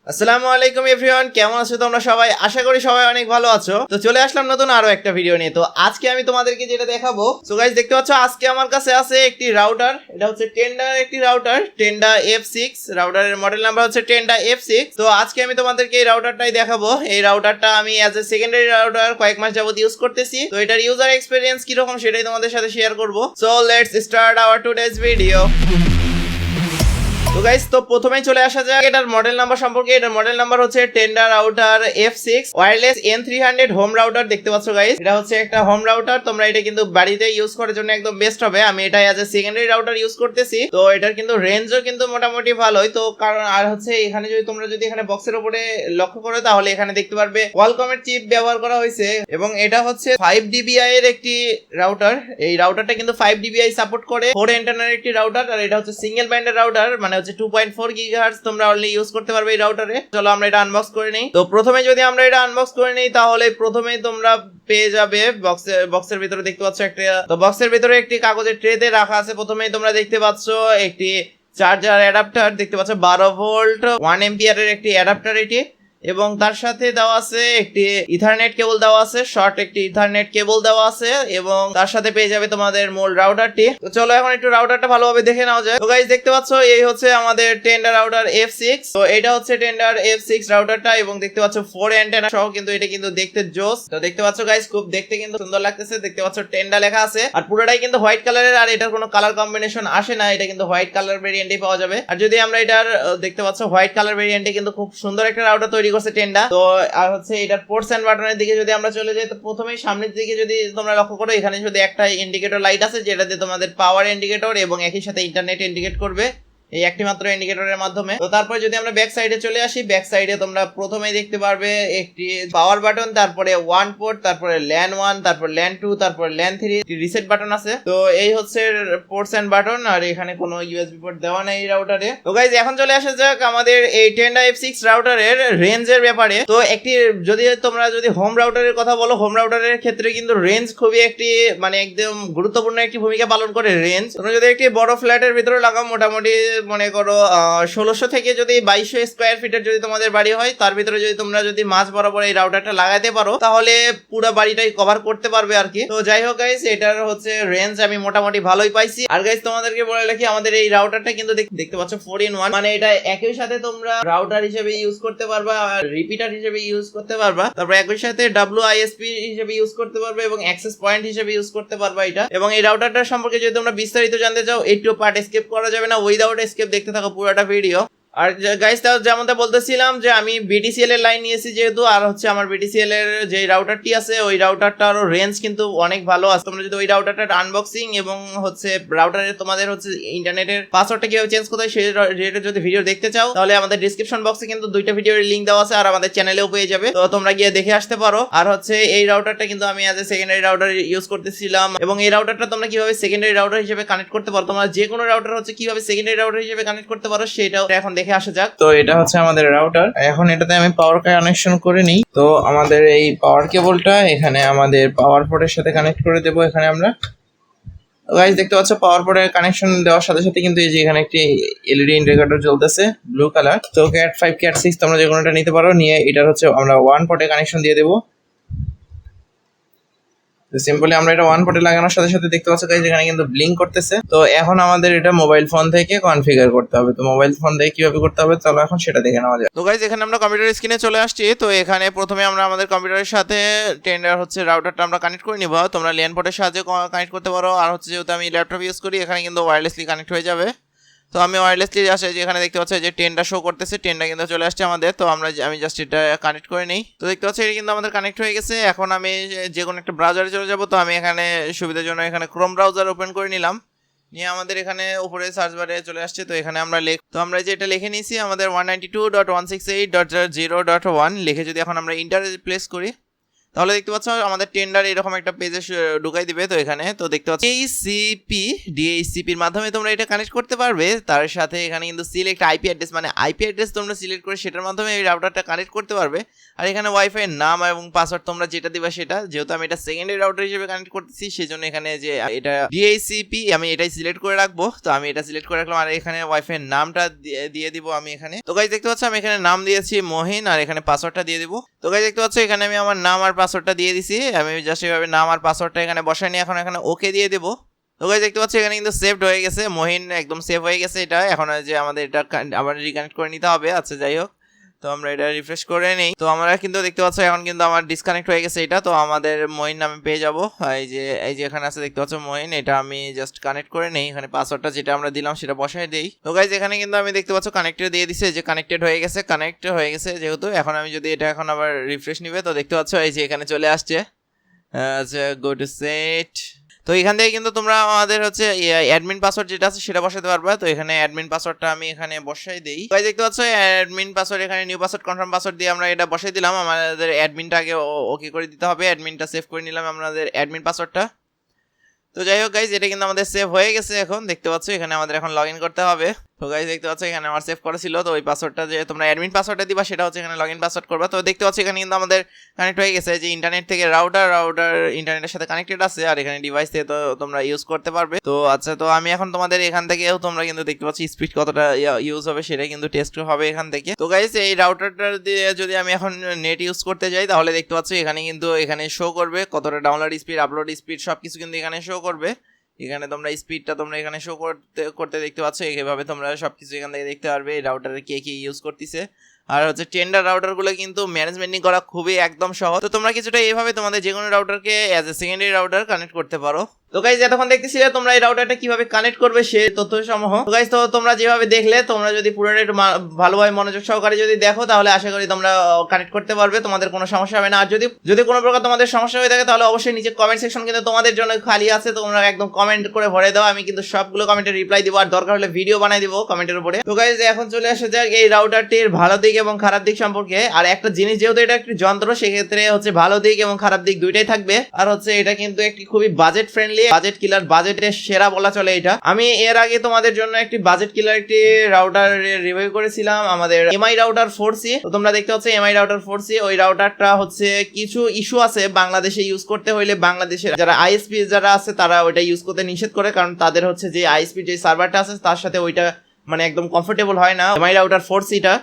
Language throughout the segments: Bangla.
আসসালামু আলাইকুম এভরিওয়ান, কেমন আছো তোমরা সবাই? আশা করি সবাই অনেক ভালো আছো। তো চলে আসলাম নতুন আরো একটা ভিডিও নিয়ে। তো আজকে আমি তোমাদেরকে যেটা দেখাবো, সো গাইস দেখতে পাচ্ছ আজকে আমার কাছে আছে একটি রাউটার। এটা হচ্ছে টেন্ডার একটি রাউটার, টেন্ডা F6 রাউটারের মডেল নাম্বার হচ্ছে টেন্ডা F6। তো আজকে আমি তোমাদেরকে এই রাউটারটাই দেখাবো। এই রাউটারটা আমি অ্যাজ এ সেকেন্ডারি রাউটার কয়েক মাস যাবত ইউজ করতেছি। তো এটার ইউজার এক্সপেরিয়েন্স কিরকম সেটাই তোমাদের সাথে শেয়ার করবো। So let's start our today's video. তো গাইস, তো প্রথমেই চলে আসা যাক এটার মডেল নাম্বার সম্পর্কে। এটার মডেল নাম্বার হচ্ছে Tenda router F6 wireless N300 home router. দেখতে পাচ্ছ গাইস, এটা হচ্ছে একটা হোম রাউটার। তোমরা এটা কিন্তু বাড়িতে ইউজ করার জন্য একদম বেস্ট হবে। আমি এটা as a secondary router use করতেছি। তো এটার কিন্তু রেঞ্জও কিন্তু মোটামুটি ভালোই। তো কারণ আর হচ্ছে এখানে যদি এখানে বক্সের উপরে লক্ষ্য করো তাহলে এখানে দেখতে পারবে Qualcomm এর চিপ ব্যবহার করা হয়েছে এবং এটা হচ্ছে 5 dBi এর একটি রাউটার। এই রাউটারটা কিন্তু 5 dBi সাপোর্ট করে, 4 অ্যান্টেনার একটি রাউটার। আর এটা হচ্ছে সিঙ্গেল ব্যান্ডের রাউটার, মানে 2.4 গিগাহার্টজ তোমরা অনলি ইউজ করতে পারবে এই রাউটারে। চলো আমরা এটা আনবক্স করে নেই। তো প্রথমে যদি আমরা এটা আনবক্স করে নেই তাহলে প্রথমেই তোমরা পেয়ে যাবে বক্সের ভিতরে দেখতে পাচ্ছ একটা, তো বক্সের ভিতরে একটি কাগজের ট্রেতে রাখা আছে। প্রথমেই তোমরা দেখতে পাচ্ছ একটি চার্জার অ্যাডাপ্টার, দেখতে পাচ্ছ 12 ভোল্ট 1 এম্পিয়ারের একটি অ্যাডাপ্টার এটি, এবং তার সাথে দেওয়া আছে একটি ইথারনেট কেবল দেওয়া আছে, শর্ট একটি ইথারনেট কেবল দেওয়া আছে, এবং তার সাথে পেয়ে যাবে তোমাদের মূল রাউটারটি। তো চলো এখন একটু রাউটারটা ভালোভাবে দেখে নাও যায়। তো গাইস দেখতে পাচ্ছ এই হচ্ছে আমাদের টেন্ডার রাউটার F6। তো এটা হচ্ছে টেন্ডার F6 রাউটারটা, এবং দেখতে পাচ্ছ 4 অ্যান্টেনা সহ কিন্তু এটা কিন্তু দেখতে জোস। তো দেখতে পাচ্ছ গাইস, খুব দেখতে কিন্তু সুন্দর লাগতেছে। দেখতে পাচ্ছ টেন্ডা লেখা আছে, আর পুরোটাই কিন্তু হোয়াইট কালারের, আর এটার কোনো কালার কম্বিনেশন আসে না। এটা কিন্তু হোয়াইট কালার ভেরিয়েন্টই পাওয়া যাবে। আর যদি আমরা এটার দেখতে পাচ্ছ হোয়াইট কালার ভেরিয়েন্টে কিন্তু খুব সুন্দর একটা রাউটার তৈরি করছে টেন্ডা। তো আর হচ্ছে এটার পোর্টস এন্ড বাটনের দিকে যদি আমরা চলে যাই, তো প্রথমেই সামনের দিকে যদি তোমরা লক্ষ্য করো এখানে শুধু একটা ইন্ডিকেটর লাইট আছে, যেটাতে তোমাদের পাওয়ার ইন্ডিকেটর এবং একই সাথে ইন্টারনেট ইন্ডিকেট করবে এই একটি মাত্র ইন্ডিকেটরের মাধ্যমে। তো তারপরে যদি আমরা ব্যাক সাইডে চলে আসি, ব্যাক সাইডে তোমরা প্রথমেই দেখতে পারবে একটি পাওয়ার বাটন, তারপরে 1 পোর্ট, তারপরে ল্যান 1, তারপর ল্যান 2, তারপর ল্যান 3, রিসেট বাটন আছে। তো এই হচ্ছে পোর্টস এন্ড বাটন, আর এখানে কোনো ইউএসবি পোর্ট দেওয়া নেই এই রাউটারে। তো গাইজ এখন চলে আসা যাক আমাদের এই টেন্ডা F6 রাউটারের রেঞ্জের ব্যাপারে। তো একটি যদি হোম রাউটারের কথা বলো, হোম রাউটারের ক্ষেত্রে কিন্তু রেঞ্জ খুবই একটি মানে একদম গুরুত্বপূর্ণ একটি ভূমিকা পালন করে রেঞ্জ। তোমরা যদি একটি বড় ফ্ল্যাটের ভিতরে লাগাও, মোটামুটি মনে করো 1600 থেকে যদি 2200 স্কোয়ার ফিটের যদি তোমাদের বাড়ি হয়, তার ভিতরে যদি মাঝ বরাবর এই রাউটারটা লাগাতে পারো তাহলে পুরো বাড়িটাই কভার করতে পারবে আর কি। তো যাই হোক গাইস, এটার হচ্ছে রেঞ্জ আমি মোটামুটি ভালোই পাইছি। আর গাইস তোমাদেরকে বলে রাখি, আমাদের এই রাউটারটা কিন্তু দেখতে পাচ্ছ 4-in-1, মানে এটা একই সাথে তোমরা রাউটার হিসেবে ইউজ করতে পারবা, আর রিপিটার হিসেবে ইউজ করতে পারবা, তারপর একই সাথে WISP হিসেবে ইউজ করতে পারবে এবং অ্যাক্সেস পয়েন্ট হিসেবে ইউজ করতে পারবা এটা। এবং এই রাউটারটার সম্পর্কে যদি তোমরা বিস্তারিত জানতে চাও, একটু পার্ট স্কিপ করা যাবে না, উইদাউট স্কিপ দেখতে থাকো পুরোটা ভিডিও। আর গাইস যেমনটা বলতেছিলাম যে আমি BTCL এর লাইন নিয়েছি যেহেতু, আর হচ্ছে আমার BTCL এর যে রাউটারটি আছে ওই রাউটারটারও রেঞ্জ কিন্তু অনেক ভালো আছে। তোমরা যদি ওই রাউটারটার আনবক্সিং এবং হচ্ছে রাউটারে তোমাদের হচ্ছে ইন্টারনেটের পাসওয়ার্ডটা কিভাবে চেঞ্জ করতে হয় সেটা যদি ভিডিও দেখতে চাও, তাহলে আমাদের ডিসক্রিপশন বক্সে কিন্তু দুইটা ভিডিওর লিংক দেওয়া আছে, আর আমাদের চ্যানেলেও পেয়ে যাবে। তো তোমরা গিয়ে দেখে আসতে পারো। আর হচ্ছে এই রাউটারটা কিন্তু আমি as a secondary router use করতেছিলাম, এবং এই রাউটারটা তোমরা কিভাবে সেকেন্ডারি রাউটার হিসেবে কানেক্ট করতে পারো, তোমরা যে কোনো রাউটার হচ্ছে কিভাবে সেকেন্ডারি রাউটার হিসেবে কানেক্ট করতে পারো সেটাও এখন দেখে আসা যাক। তো এটা হচ্ছে আমাদের রাউটার। এখন এটাতে আমি পাওয়ার কানেকশন করে নিই। তো আমাদের এই পাওয়ার কেবলটা এখানে আমাদের পাওয়ার পোর্টের সাথে কানেক্ট করে দেবো। এখানে আমরা গাইস দেখতে পাচ্ছ পাওয়ার পোর্টের কানেকশন দেওয়ার সাথে সাথে কিন্তু এই যে এখানে একটি এলইডি ইন্ডিকেটর জ্বলতেছে ব্লু কালার। তো ক্যাট 5 ক্যাট 6 তোমরা যে কোনোটা নিতে পারো, নিয়ে এটার হচ্ছে আমরা 1 পোর্টে কানেকশন দিয়ে দেবো। তো সিম্পলি আমরা এটা 1 পোর্টে লাগানোর সাথে সাথে দেখতে পাচ্ছ গাইস এখানে কিন্তু ব্লিঙ্ক করতেছে। তো এখন আমাদের এটা মোবাইল ফোন থেকে কনফিগার করতে হবে। তো মোবাইল ফোন থেকে কিভাবে করতে হবে চলো এখন সেটা দেখে নেওয়া যাক। তো গাইস এখানে আমরা কম্পিউটার স্ক্রিনে চলে আসছি। তো এখানে প্রথমে আমরা আমাদের কম্পিউটারের সাথে টেন্ডার হচ্ছে রাউটারটা আমরা কানেক্ট করে নিব। তোমরা ল্যান পোর্টের সাহায্যে কানেক্ট করতে পারো, আর হচ্ছে যেহেতু আমি ল্যাপটপ ইউজ করি এখানে কিন্তু ওয়্যারলেসলি কানেক্ট হয়ে যাবে। তো আমি ওয়্যারলেসলি আসে যে এখানে দেখতে পাচ্ছি যে টেন্ডা শো করতেছে, টেন্ডা কিন্তু চলে আসছে আমাদের। তো আমি জাস্ট এটা কানেক্ট করে নিই। তো দেখতে পাচ্ছি এটা কিন্তু আমাদের কানেক্ট হয়ে গেছে। এখন আমি যে কোনো একটা ব্রাউজারে চলে যাব। তো আমি এখানে সুবিধার জন্য এখানে ক্রোম ব্রাউজার ওপেন করে নিলাম, নিয়ে আমাদের এখানে উপরে সার্চ বারে চলে আসছে। তো এখানে আমরা আমরা যে এটা লিখে নিয়েছি আমাদের 192.168.0.1 লিখে যদি এখন আমরা ইন্টার প্লেস করি, তাহলে দেখতে পাচ্ছ আমাদের টেন্ডার এরকম একটা পেজে ঢুকাই দিবে। তো এখানে তো দেখতে পাচ্ছ ডিএইচসিপির মাধ্যমে তোমরা এটা কানেক্ট করতে পারবে। তার সাথে এখানে কিন্তু সিলেক্ট আইপি অ্যাড্রেস, মানে আইপি অ্যাড্রেস তোমরা সিলেক্ট করে সেটার মাধ্যমে এই রাউটারটা কানেক্ট করতে পারবে। আর এখানে ওয়াইফাই এর নাম এবং পাসওয়ার্ড তোমরা যেটা দিবা সেটা, যেহেতু আমি এটা সেকেন্ডারি রাউটার হিসেবে কানেক্ট করতেছি সেজন্য এখানে যে এটা ডিএইচসিপি আমি এটাই সিলেক্ট করে রাখবো। তো আমি এটা সিলেক্ট করে রাখলাম আর এখানে ওয়াইফাই এর নামটা দিয়ে দিব আমি এখানে। তো গাইস দেখতে পাচ্ছ আমি এখানে নাম দিয়েছি মহিন আর এখানে পাসওয়ার্ডটা দিয়ে দিব। তো গাইস দেখতে পাচ্ছ এখানে আমি আমার নাম আর পাসওয়ার্ডটা দিয়ে দিছি। আমি জাস্ট এইভাবে নাম আর পাসওয়ার্ডটা এখানে বসাই নিয়ে এখন এখানে ওকে দিয়ে দেবো। তো গাইস দেখতে পাচ্ছ এখানে কিন্তু সেভড হয়ে গেছে, মহিন একদম সেভ হয়ে গেছে। এটা এখন যে আমাদের এটা আবার রিকানেক্ট করে নিতে হবে। আচ্ছা যাই হোক, তো আমরা এটা রিফ্রেশ করে নেই। তো আমরা কিন্তু দেখতে পাচ্ছ এখন কিন্তু আমার ডিসকানেক্ট হয়ে গেছে এটা। তো আমাদের মহিন নামে পেয়ে যাবো। এই যে এখানে আছে দেখতে পাচ্ছ মহিন, এটা আমি জাস্ট কানেক্ট করে নেই। এখানে পাসওয়ার্ডটা যেটা আমরা দিলাম সেটা বসাই দেই। তো গাইস এখানে কিন্তু আমি দেখতে পাচ্ছ কানেক্টেড দিয়ে দিছে, যে কানেক্টেড হয়ে গেছে, কানেক্ট হয়ে গেছে যেহেতু। এখন আমি যদি এটা এখন আবার রিফ্রেশ নিবে তো দেখতে পাচ্ছ এই যে এখানে চলে আসছে। আচ্ছা গো টু সেট। তো এখান থেকে কিন্তু তোমরা আমাদের হচ্ছে অ্যাডমিন পাসওয়ার্ড যেটা আছে সেটা বসাতে পারবে। তো এখানে অ্যাডমিন পাসওয়ার্ডটা আমি এখানে বসাই দেই। গাইস দেখতে পাচ্ছ অ্যাডমিন পাসওয়ার্ড এখানে নিউ পাসওয়ার্ড কনফার্ম পাসওয়ার্ড দিয়ে আমরা এটা বসাই দিলাম। আমাদের অ্যাডমিনটা আগে ওকে করে দিতে হবে। অ্যাডমিনটা সেভ করে নিলাম আমাদের অ্যাডমিন পাসওয়ার্ডটা। তো যাই হোক গাইজ এটা কিন্তু আমাদের সেভ হয়ে গেছে। এখন দেখতে পাচ্ছ এখানে আমাদের এখন লগ ইন করতে হবে। তো গাইজ দেখতে পাচ্ছ এখানে আমার সেভ করা ছিল। তো ওই পাসওয়ার্ডটা যে তোমরা অ্যাডমিন পাসওয়ার্ডটা দিবা সেটা হচ্ছে এখানে লগ ইন পাসওয়ার্ড করবা। তো দেখতে পাচ্ছ এখানে কিন্তু আমাদের কানেক্ট হয়ে গেছে, যে ইন্টারনেট থেকে রাউটার ইন্টারনেটের সাথে কানেক্টেড আছে আর এখানে ডিভাইস থেকে তো তোমরা ইউজ করতে পারবে। তো আচ্ছা, তো আমি এখন তোমাদের এখান থেকেও তোমরা কিন্তু দেখতে পাচ্ছ স্পিড কতটা ইউজ হবে সেটা কিন্তু টেস্ট হবে এখান থেকে। তো গাইজ এই রাউটারটা দিয়ে যদি আমি এখন নেট ইউজ করতে যাই তাহলে দেখতে পাচ্ছ এখানে কিন্তু এখানে শো করবে কতটা ডাউনলোড স্পিড, আপলোড স্পিড সবকিছু কিন্তু এখানে শো করবে। এখানে তোমরা স্পিডটা তোমরা এখানে শো করতে দেখতে পাচ্ছ। এইভাবে তোমরা সবকিছু এখান থেকে দেখতে পারবে এই রাউটারে কে কি ইউজ করতেছে। আর হচ্ছে টেন্ডার রাউটারগুলো কিন্তু ম্যানেজমেন্টিং করা খুবই একদম সহজ। তো তোমরা কিছুটা এইভাবে তোমাদের যে কোনো রাউটারকে as a secondary router connect করতে পারো। তো গাইজ এতক্ষণ দেখতেছিলে তোমরা এই রাউটারটা কিভাবে কানেক্ট করবে সে তথ্য সমূহ। তো গাইজ তো তোমরা যেভাবে দেখলে, তোমরা যদি পুরোটা একটু ভালোভাবে মনোযোগ সহকারে যদি দেখো তাহলে আশা করি তোমরা কানেক্ট করতে পারবে, তোমাদের কোনো সমস্যা হবে না। আর যদি কোনো প্রকার তোমাদের সমস্যা হয়ে থাকে তাহলে অবশ্যই নিচে কমেন্ট সেকশন কিন্তু তোমাদের জন্য খালি আছে, তোমরা একদম কমেন্ট করে ভরে দাও। আমি কিন্তু সবগুলো কমেন্টের রিপ্লাই দিব আর দরকার হলে ভিডিও বানাই দিব কমেন্টের উপরে। তো গাইজ এখন চলে আসা যাক এই রাউটারটির ভালো দিক এবং খারাপ দিক সম্পর্কে। আর একটা জিনিস, যেহেতু এটা একটি যন্ত্র সেক্ষেত্রে হচ্ছে ভালো দিক এবং খারাপ দিক দুইটাই থাকবে। আর হচ্ছে এটা কিন্তু একটি খুবই বাজেট ফ্রেন্ডলি, বাজেট কিলার, বাজেটের সেরা বলা চলে এটা। আমি এর আগে তোমাদের জন্য একটি বাজেট কিলার একটি রাউটার রিভিউ করেছিলাম, আমাদের এমআই রাউটার 4C। তো তোমরা দেখতে পাচ্ছ এমআই রাউটার 4C, ওই রাউটারটা হচ্ছে কিছু ইস্যু আছে বাংলাদেশে ইউজ করতে হইলে। বাংলাদেশের যারা আইএসপি যারা আছে তারা ওইটা ইউজ করতে নিষেধ করে, কারণ তাদের হচ্ছে যে আইএসপি যে সার্ভারটা আছে তার সাথে ওইটা মানে একদম কমফোর্টেবল হয় না এমআই রাউটার 4Cটা,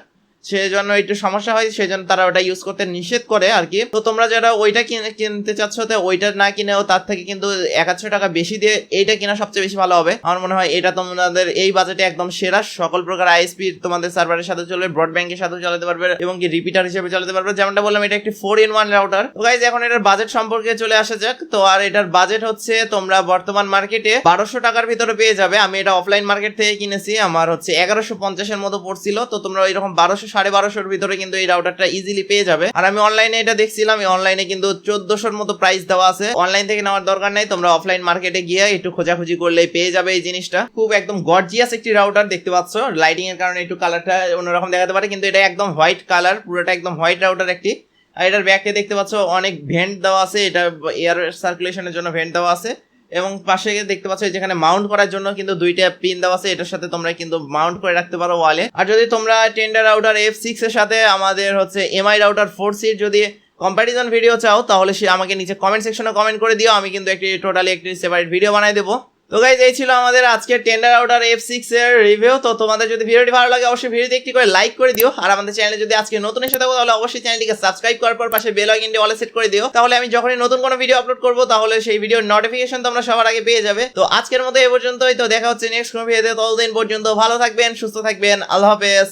সেজন্য একটু সমস্যা হয়, সেজন্য তারা ওটা ইউজ করতে নিষেধ করে আর কি। তো তোমরা যারা ওইটা কিনতে চাচ্ছ তো ওইটা না কিনেও তার থেকে কিন্তু 100 টাকা বেশি দিয়ে এইটা কিনা সবচেয়ে বেশি ভালো হবে। আমার মনে হয় এটা তোমাদের এই বাজেটে একদম সেরা। সকল প্রকার আইএসপি তোমাদের সার্ভারের সাথে চলবে, ব্রডব্যান্ডের সাথে চালাতে পারবে এবং কি রিপিটার হিসেবে চালাতে পারবে। যেমনটা বললাম এটা একটি 4-in-1 রাউটার। তো গাইজ এখন এটার বাজেট সম্পর্কে চলে আসা যাক। তো আর এটার বাজেট হচ্ছে তোমরা বর্তমান মার্কেটে 1200 টাকার ভিতরে পেয়ে যাবে। আমি এটা অফলাইন মার্কেট থেকে কিনেছি, আমার হচ্ছে 1150-এর মতো পড়ছিল। তো তোমরা এরকম 1200 1250-এর ভিতরে কিন্তু এই রাউটারটা ইজিলি পেয়ে যাবে। আর আমি অনলাইনে এটা দেখছিলাম, এই অনলাইনে কিন্তু 1400-এর মতো প্রাইস দেওয়া আছে। অনলাইন থেকে নেওয়ার দরকার নাই, তোমরা অফলাইন মার্কেটে গিয়ে একটু খোঁজাখুঁজি করলেই পেয়ে যাবে এই জিনিসটা। খুব একদম গর্জিয়াস একটি রাউটার, দেখতে পাচ্ছ লাইটিং এর কারণে একটু কালারটা অন্যরকম দেখাতে পারে, কিন্তু এটা একদম হোয়াইট কালার, পুরোটা একদম হোয়াইট রাউটার একটি। আর এটার ব্যাকে দেখতে পাচ্ছ অনেক ভেন্ট দেওয়া আছে, এটা এয়ার সার্কুলেশনের জন্য ভেন্ট দেওয়া আছে। এবং পাশে দেখতে পাচ্ছ যেখানে মাউন্ট করার জন্য কিন্তু দুইটা পিন দেওয়া আছে, এটার সাথে তোমরা কিন্তু মাউন্ট করে রাখতে পারো ওয়ালে। আর যদি তোমরা টেন্ডা রাউটার F6 এর সাথে আমাদের হচ্ছে এমআই রাউটার 4C যদি কম্প্যারিজন ভিডিও চাও তাহলে সে আমাকে নিচে কমেন্ট সেকশনে কমেন্ট করে দিও, আমি কিন্তু একটি টোটালি একটি সেপারেট ভিডিও বানাই দেবো। তো গাইজ এই ছিল আমাদের আজকে টেন্ডা রাউটার F6 এর রিভিউ। তো তোমাদের যদি ভিডিওটি ভালো লাগে অবশ্যই ভিডিওতে একটি করে লাইক করে দিও। আর আমাদের চ্যানেলে যদি আজকে নতুন এসে থাকো তাহলে অবশ্যই চ্যানেলটিকে সাবস্ক্রাইব করার পর পাশে বেল আইকনটি অলে সেট করে দিও, তাহলে আমি যখনই নতুন কোনো ভিডিও আপলোড করব তাহলে সেই ভিডিওর নোটিফিকেশন তোমরা সবার আগে পেয়ে যাবে। তো আজকের মতো এই পর্যন্তই, তো দেখা হচ্ছে নেক্সট কোনো ভিডিওতে। ততদিন পর্যন্ত ভালো থাকবেন, সুস্থ থাকবেন, আল্লাহ হাফেজ।